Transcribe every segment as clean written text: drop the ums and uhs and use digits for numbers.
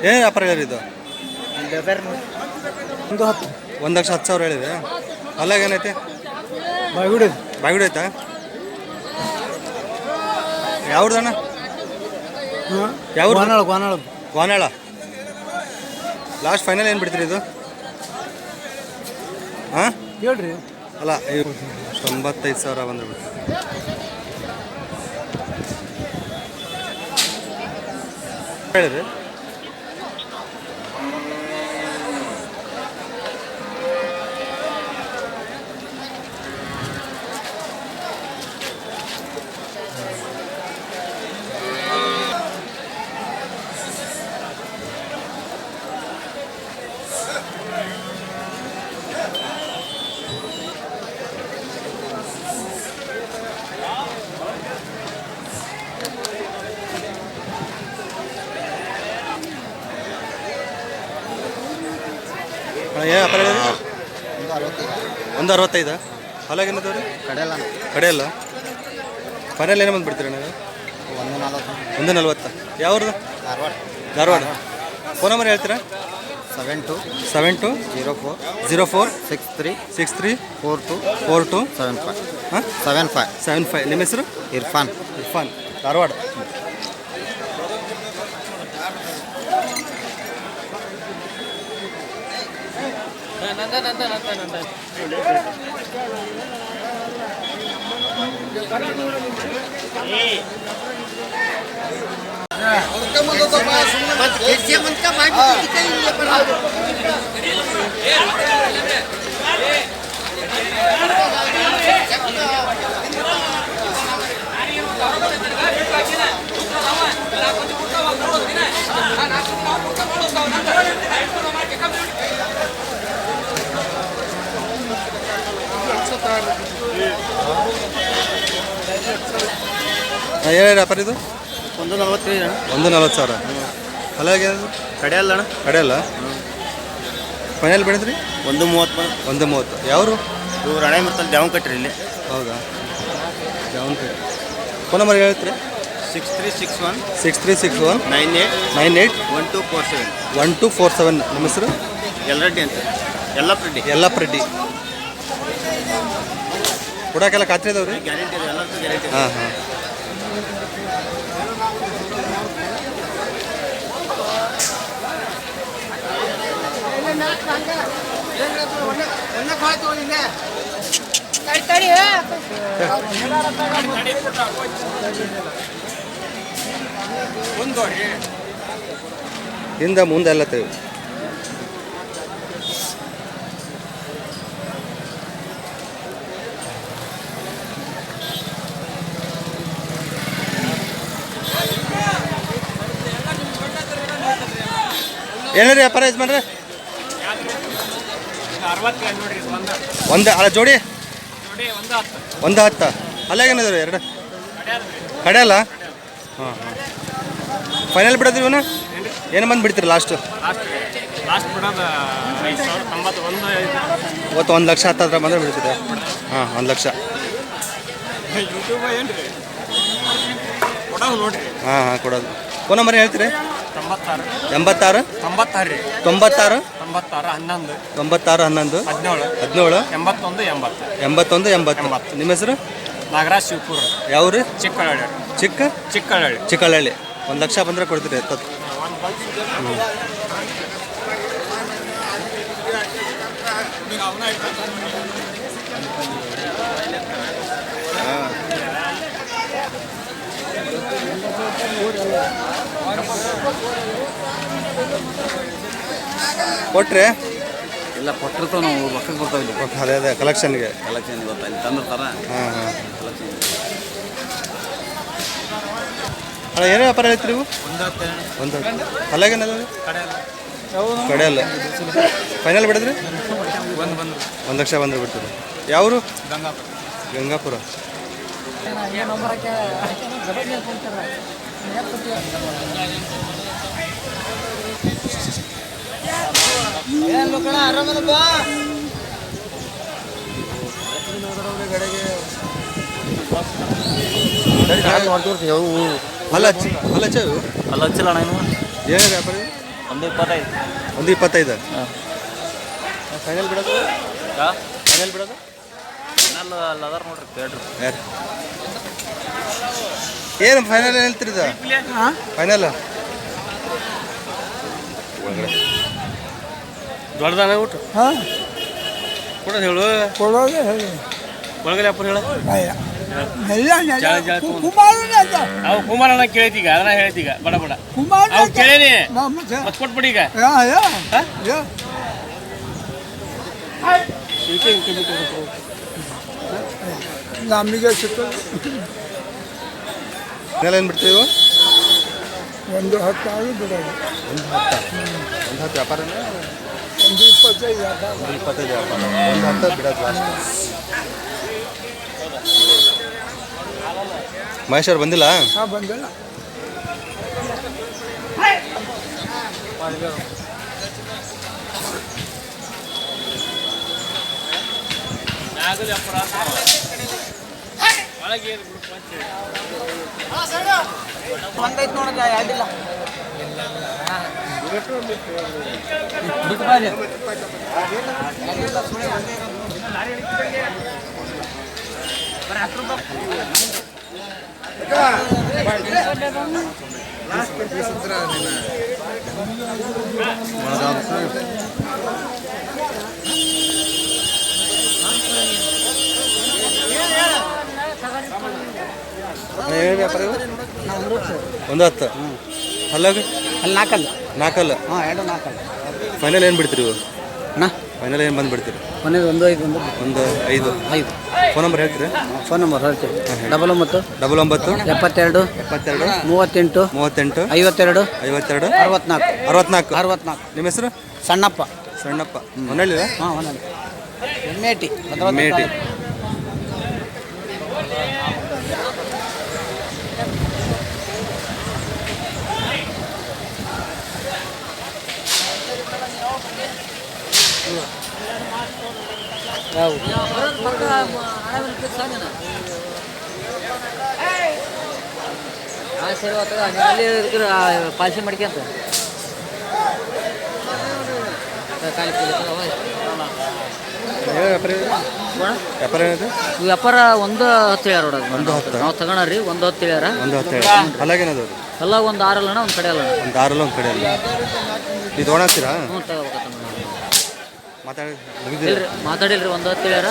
ಏನು ವ್ಯಾಪಾರ ಹೇಳಿದ್ದು? ಒಂದು 10. 1,10,000 ಹೇಳಿದೆ. ಅಲ್ಲಾಗ ಏನೈತೆ? ಬಾಗಿಡು ಐತಾ? ಯಾವ್ದಣ್ಣ? ಯಾವ ಗೋನಾಳ. ಲಾಸ್ಟ್ ಫೈನಲ್ ಏನು ಬಿಡ್ತೀರಿ ಇದು? ಹಾಂ ಹೇಳ್ರಿ. ಅಲ್ಲ 95,000 ಬಂದ್ರೆ ಬಿಡ್ತೀರಿ. ಹೇಳಿರಿ. ಏನು ವ್ಯಾಪಾರ ಹೇಳಿದ್ರಿ? 165. ಹಾಲಾಗ ಏನದವ್ರಿ? ಕಡೆಯಲ್ಲ. ಫೈನಲ್ ಏನೋ ಬಂದು ಬಿಡ್ತೀರಿ ನೀವು? 140. ಯಾವ್ದು? ಧಾರವಾಡ. ಫೋನ್ ನಂಬರ್ ಹೇಳ್ತೀರಾ? 7204 63 42 75. ನಿಮ್ಮ ಹೆಸರು? ಇರ್ಫಾನ್. ಧಾರವಾಡ. ಏನು ವ್ಯಾಪಾರ ಇದು? 140,000. ಅಲ್ಲಾಗ ಕಡೆಯಲ್ಲ ಅಣ್ಣ. ಕಡೆಯಲ್ಲ. ಫೈನಲ್ ಬೆಳೆದ್ರಿ? 130. ಯಾವರು? ಇವ್ರು ಹಣೆ ಮತ್ತಲ್ಲಿ ಡ್ಯಾಮ್ ಕಟ್ಟ್ರಿ ಇಲ್ಲಿ. ಹೌದಾ? ಡ್ಯಾಮ್. ಫೋನ್ ನಂಬರ್ ಹೇಳ್ತೀರಿ? 6361 98 1247. ನಿಮ್ಮ ಹೆಸರು? ಯಲ್ಲರೆಡ್ಡಿ ಅಂತ. ಯಲ್ಲಪ್ಪ ಕೊಡೋಕೆಲ್ಲ ಖಾತ್ರಿ ಇದಾವೆ ರೀ? ಗ್ಯಾರಂಟಿ ಇದೆ, ಎಲ್ಲರಿಗೂ ಗ್ಯಾರಂಟಿ. ಹಾಂ. ಹಿಂದೆ ಮುಂದೆ ಎಲ್ಲ ತೆಗೆದು ಏನ್ರಿ ವ್ಯಾಪಾರ ಯಜಮಾನ್ರಿ? 1 ಅಲ್ಲ ಜೋಡಿ 110. ಅಲ್ಲಾಗೇನಿದಾವೆ 2 ಕಡೆಯಲ್ಲ. ಹಾಂ. ಫೈನಲ್ ಬಿಡೋದ್ರಿ ಇವನ್ನ ಏನು ಬಂದು ಬಿಡ್ತೀರಿ ಲಾಸ್ಟ್? ಇವತ್ತು 1,00,000 ಹತ್ತಿರ ಬಂದರೆ ಬಿಡ್ತೀರಾ? ಹಾಂ 1,00,000. ಹಾಂ ಕೊಡೋದು. ಫೋನ್ ನಂಬರ್ ಹೇಳ್ತೀರಿ? 86 96 96 11 17 81 80. ನಿಮ್ಮ ಹೆಸರು? ನಾಗರಾಜ್ ಶಿವಪುರ. ಯಾವ್ರಿ? ಚಿಕ್ಕಳ್ಳಿ. ಚಿಕ್ಕಳ್ಳಿ. 1,00,000 ಬಂದರೆ ಕೊಡ್ತೀರಿ ಎತ್ತತ್ತು. ಕೊಟ್ರೆ ಇಲ್ಲ ಕೊಟ್ಟಿರ್ತಾವೆ, ನಾವು ರೊಕ್ಕಕ್ಕೆ ಬರ್ತಾವೆ. ಅದೇ ಕಲೆಕ್ಷನ್ಗೆ ಗೊತ್ತಾಗಿ ತಂದಿರ್ತಾರ. ಹಾಂ. ಅಣ್ಣ ಏನು ವ್ಯಾಪಾರ ಹೇಳ್ತೀರಿ ನೀವು? 110. ಅಲ್ಲಾಗೇನಲ್ಲ ಕಡೆಯಲ್ಲ. ಫೈನಲ್ ಬಿಡಿದ್ರಿ? 1,00,000 ಬಂದರೆ ಬಿಡ್ತೀರಿ. ಯಾವರು? ಗಂಗಾಪುರ. ಅಲ್ಲ ಹಚ್ಚಿಲ್ಲ ಅಣ್ಣ. ಏನು ವ್ಯಾಪಾರ? ಒಂದು 25. ಫೈನಲ್ ಬಿಡೋದು ಫೈನಲ್ ಬಿಡೋದು ಯಾರು ಏನು ಫೈನಲ್ ಹೇಳ್ತೀರಿ ಇದು ಫೈನಲ್ ದೊಡ್ಡದಾನ ಊಟ ಹಾಂ ಕೊಡೋದು ಹೇಳು ಕೊಡೋದೇ ಹೇಳಿ ಒಳಗಡೆ ಅಪ್ಪ ಹೇಳ ಅವು ಕುಮಾರಣ್ಣ ಕೇಳಿದೀಗ ಅದನ್ನ ಹೇಳ್ತೀಗ ಬಡ ಬಡ ಅವು ಕೇಳೇನಿ ಮತ್ತೆ ಕೊಟ್ಬಿಡಿ ಈಗ ನಮಗೆ ಸಿಕ್ಕು ಫೈನಲ್ ಏನು ಬಿಡ್ತೀವಿ ಒಂದು 10 ಆಗಿ ಬಿಡೋದು ಒಂದು 10 ವ್ಯಾಪಾರನೇ ಒಂದು 25 ವ್ಯಾಪಾರ 25 ವ್ಯಾಪಾರ ಒಂದು 10 ಬಿಡೋದು ಲಾಸ್ಟ್ ಮಹೇಶ್ ಅವ್ರು ಬಂದಿಲ್ಲ ಹಾಂ ಬಂದಿಲ್ಲ ಒಂದೈತೆ ನೋಡಿದ ಎರಡಿಲ್ಲ ವ್ಯಾಪಾರ ಒಂದು 10 ಅಲ್ಲಾಗ ಅಲ್ಲಿ ನಾಲ್ಕಲ್ಲ ಹಾಂ 4 ಫೈನಲ್ ಏನು ಬಿಡ್ತೀರಿ ಇವು ಅಣ್ಣ ಫೈನಲ್ ಏನು ಬಂದು ಬಿಡ್ತೀರಿ ಕೊನೆಗೆ ಒಂದು 5 ಒಂದು 5 ಫೋನ್ ನಂಬರ್ ಹೇಳ್ತೀರಿ ಫೋನ್ ನಂಬರ್ ಹೇಳ್ತೀವಿ 99 99 72 72 38 38 52 52 64 64 ನಿಮ್ಮ ಹೆಸರು ಸಣ್ಣಪ್ಪ ಹೊನ್ನಳ್ಳಿ ಹಾಂ ಒಂದೊಂದು ಮೇಟಿ ಮೇಟಿ ಪಾಲಿಸಿ ಮಾಡ್ಕೊಂತ ವ್ಯಾಪಾರ ಏನಿದೆ ವ್ಯಾಪಾರ 1 10 ಹೇಳ್ಯಾರ ನೋಡೋದು ಒಂದು 10 ನಾವು ತಗೋಣ್ರಿ 1 10 ಹೇಳ್ಯಾರ ಒಂದು 10 ಹೇಳಿ ಅಲ್ಲಾಗೇನದು ಎಲ್ಲ ಒಂದು 6 ಅಲ್ಲಣ್ಣ ಒಂದು ಕಡೆ ಅಲ್ಲ ಒಂದು 6 ಒಂದು ಕಡೆ ಅಲ್ಲ ನೀವು ತೊಗೊಳತ್ತೀರಾ ಹ್ಞೂ ತಗೋಬೇಕಂತ ಮಾತಾಡಿ ಇಲ್ರಿ ಮಾತಾಡಿಲ್ರಿ 1 10 ಹೇಳ್ಯಾರ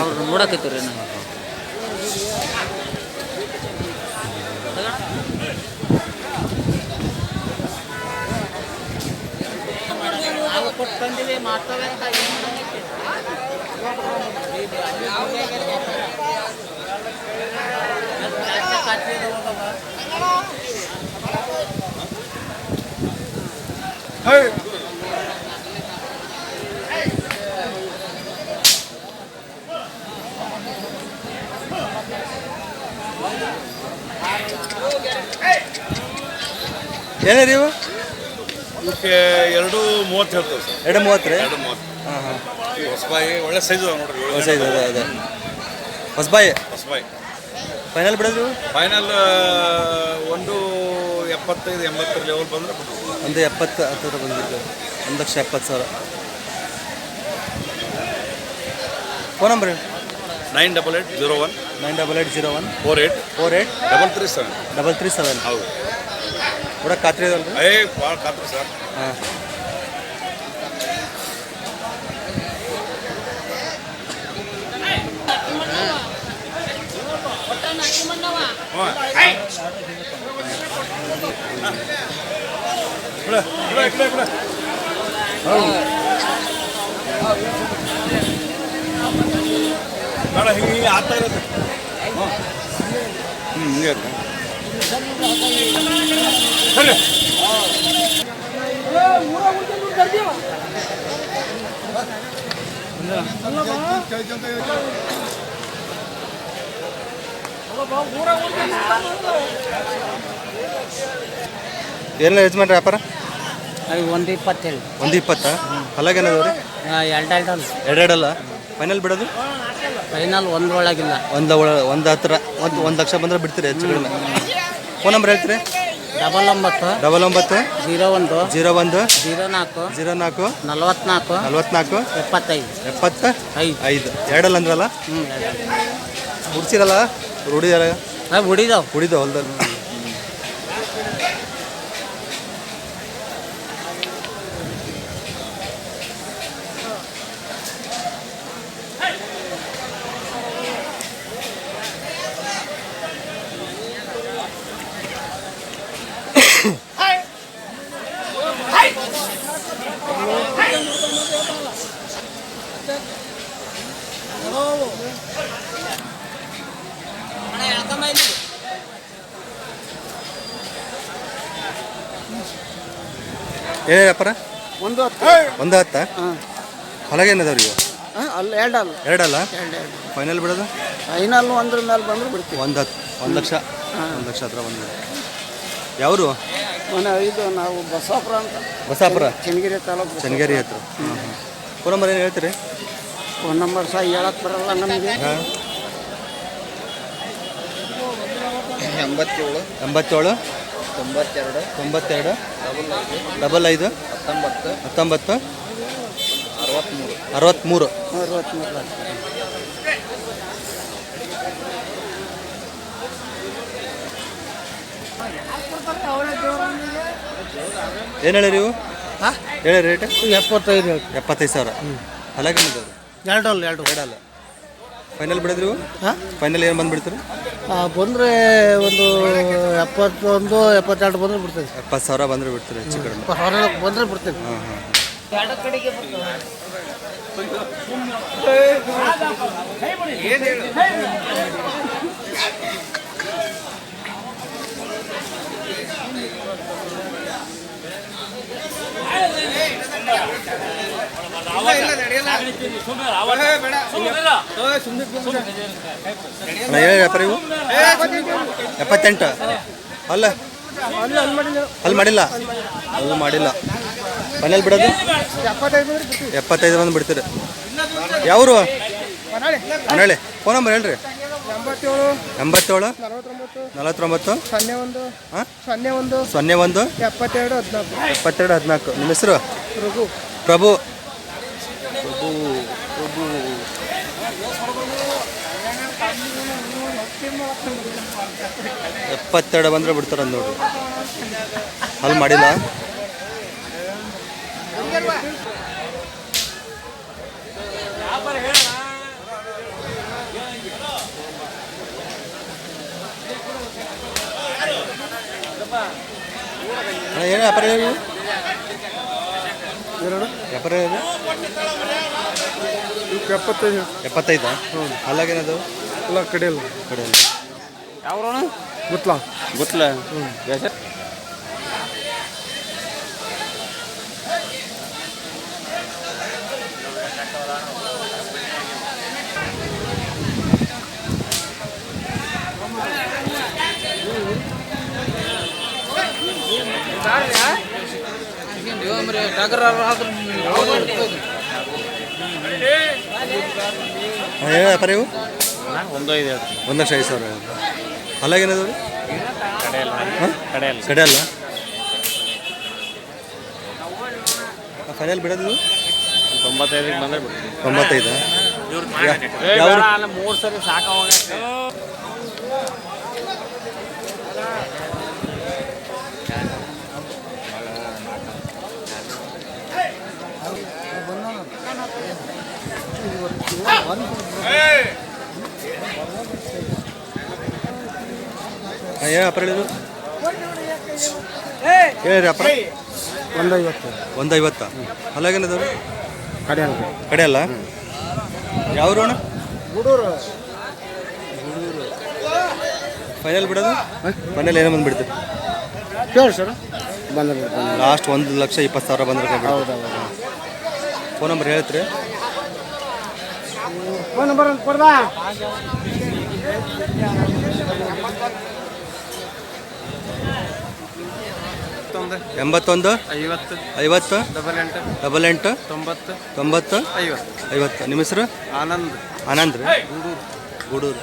ಅವ್ರು ನೋಡಕತ್ತೀವ್ರಿ ನಾನು ಕೊಟ್ಕೊಂಡಿವಿ ಮಾಡ್ತವೆ ಅಂತ ಏನೇ ನೀವು ಇವಕ್ಕೆ 2:30 ಹೇಳ್ತೇವೆ ಸರ್ 2:30 ರೀ 2:30 ಹಾಂ ಹಾಂ ಹೊಸಬಾಯಿ ಒಳ್ಳೆ ಸೈಜ್ ಅದ ನೋಡ್ರಿ ಹೊಸ ಇದು ಅದೇ ಹೊಸಬಾಯಿ ಹೊಸಬಾಯಿ ಫೈನಲ್ ಬಿಡೋದು ಫೈನಲ್ 1.75 80 ಲೆವೆಲ್ ಬಂದ್ರೆ ಒಂದು 70 ಹತ್ತಿರ ಬಂದಿದ್ದು 1,70,000 ಫೋನ್ ನಂಬರ್ 9881 9801 48 48 337 337 ಹೌದು ಕೂಡ ಖಾತ್ರಿ ಇದಲ್ರಿ ಭಾಳ ಖಾತ್ರಿ ಸರ್ ಹಾಂ ಬೇಡ ಹಿಂಗೆ ಆಗ್ತಾ ಇರುತ್ತೆ ಹಿಂಗೆ ಸರಿ ಏನಿಲ್ಲ ಯಜಮಾನ್ರಿ ವ್ಯಾಪಾರ 1:20 ಹೇಳಿ 1:20 ಅಲ್ಲಾಗೇನದು ರೀ 2 ಎರಡಲ್ಲ ಫೈನಲ್ ಬಿಡೋದು ಫೈನಲ್ 1 ಒಳಗಿಲ್ಲ ಒಂದು ಹತ್ತಿರ ಒಂದು ಲಕ್ಷ ಬಂದರೆ ಬಿಡ್ತೀರಿ ಹೆಚ್ಚು ಕಡಿಮೆ ಫೋನ್ ನಂಬರ್ ಹೇಳ್ತೀರಿ 99 99 01 01 04 04 44 44 75 75 ಎರಡಲ್ಲ ಅಂದ್ರಲ್ಲ ಹುಡ್ಸಿರಲ್ಲ ರೂಢಿದಾರ ಹುಡಿದಾವ್ ಹುಡಿದ ಹೊಲ್ದಲ್ಲಿ ಏನೇ ವ್ಯಾಪಾರ ಒಂದು ಒಂದು ಹತ್ತ ಹೊಲಗೇನದವ್ರಿ ಇವು ಅಲ್ಲ ಎರಡಲ್ಲ ಎರಡಲ್ಲ ಫೈನಲ್ ಬಿಡೋದು ಫೈನಲ್ ಒಂದ್ರ ಮೇಲೆ ಬಂದ್ರೆ ಬಿಡ್ತೀವಿ 1 ಲಕ್ಷ 1 ಲಕ್ಷ ಹತ್ರ ಬಂದು ಯಾವರು ಮನೆ ಇದು ನಾವು ಬಸಾಪುರ ಅಂತ ಬಸಾಪುರ ಚನ್ನಗಿರಿ ತಾಲೂಕು ಚನ್ನಗಿರಿ ಹತ್ರ ಫೋನ್ ನಂಬರ್ ಏನು ಹೇಳ್ತೀರಿ ಫೋನ್ ನಂಬರ್ ಸಹ ಹೇಳಕ್ ಬರಲ್ಲ ನಮಗೆ ಹಾಂ 87 87 92 92 55 19 63 ಏನು ಹೇಳಿರಿ ಇವು ಹೇಳಿ ರೇಟ್ 75 75 ಸಾವಿರ ಹೊಲಗೇನದವ್ರು ಎರಡಲ್ಲ ಫೈನಲ್ ಬಿಡಿದ್ರಿ ಇವು ಫೈನಲ್ ಏನು ಬಂದು ಬಿಡ್ತೀರಿ ಬಂದರೆ ಒಂದು 71 72 ಬಂದರೆ ಬಿಡ್ತೇವೆ 70 ಸಾವಿರ ಬಂದರೆ ಬಿಡ್ತೀರಿ ಹೆಚ್ಚು ಕಡಿಮೆ ಬಂದರೆ ಬಿಡ್ತೇವೆ ಹಾಂ ಹಾಂ ಹೇಳಿ ವ್ಯಾಪಾರ ಇವು 78 ಅಲ್ಲ ಅಲ್ಲಿ ಮಾಡಿಲ್ಲ ಅದು ಮಾಡಿಲ್ಲ ಮನೇಲಿ ಬಿಡೋದು 75 ಬಂದು ಬಿಡ್ತೀರಿ ಯಾವರು ಮನೇಲಿ ಫೋನ್ ನಂಬರ್ ಹೇಳ್ರಿ 87 49 ಹಾಂ 01 72 14 ನಿಮ್ಮ ಹೆಸರು ಪ್ರಭು 72 ಬಂದರೆ ಬಿಡ್ತಾರೆ ಅಂದ್ ನೋಡ್ರಿ ಅಲ್ಲಿ ಮಾಡಿಲ್ಲ ಏನು ವ್ಯಾಪಾರ ಹೇಳಿ ವ್ಯಾಪಾರ ಹೇಳಿ 75 ಅಲ್ಲಾಗೇನದು ಎಲ್ಲ ಕಡೆಯಲ್ಲ ಕಡೆಯಲ್ಲಿ ಯಾವ್ರಣ ಗೊತ್ತಲ ಏನು ವ್ಯಾಪಾರ ಇವು 1 ಲಕ್ಷ 5 ಸಾವಿರ ಅಲ್ಲಾಗೇನದು ಕಡೆ ಅಲ್ಲ ಫೈನಲ್ ಬಿಡೋದು 95 ಬಂದ್ರೆ ಬಿಡ್ತೀನಿ 95 3 ಸರಿ ಸಾಕಾಗ 150 ಹೇಳಿ ಅಪ್ಪ 150 ಅಲ್ಲಾಗೇನದವ್ರು ಕಡೆ ಅಲ್ಲ ಯಾವ್ರು ಅಣ್ಣ ಫೈನಲ್ ಬಿಡೋದು ಫೈನಲ್ ಏನೋ ಬಂದು ಬಿಡ್ತೀವಿ ಸರ್ ಬಂದ್ರೆ ಲಾಸ್ಟ್ 1,20,000 ಬಂದ್ರೆ ಫೋನ್ ನಂಬರ್ ಹೇಳ್ತೀರಿ ಫೋನ್ ನಂಬರ್ ಕೊಡ್ದಾ 81 50 88 90 50 ನಿಮ್ಮ ಹೆಸರು ಆನಂದ್ ಆನಂದ್ ರೀ ಗೂಡೂರು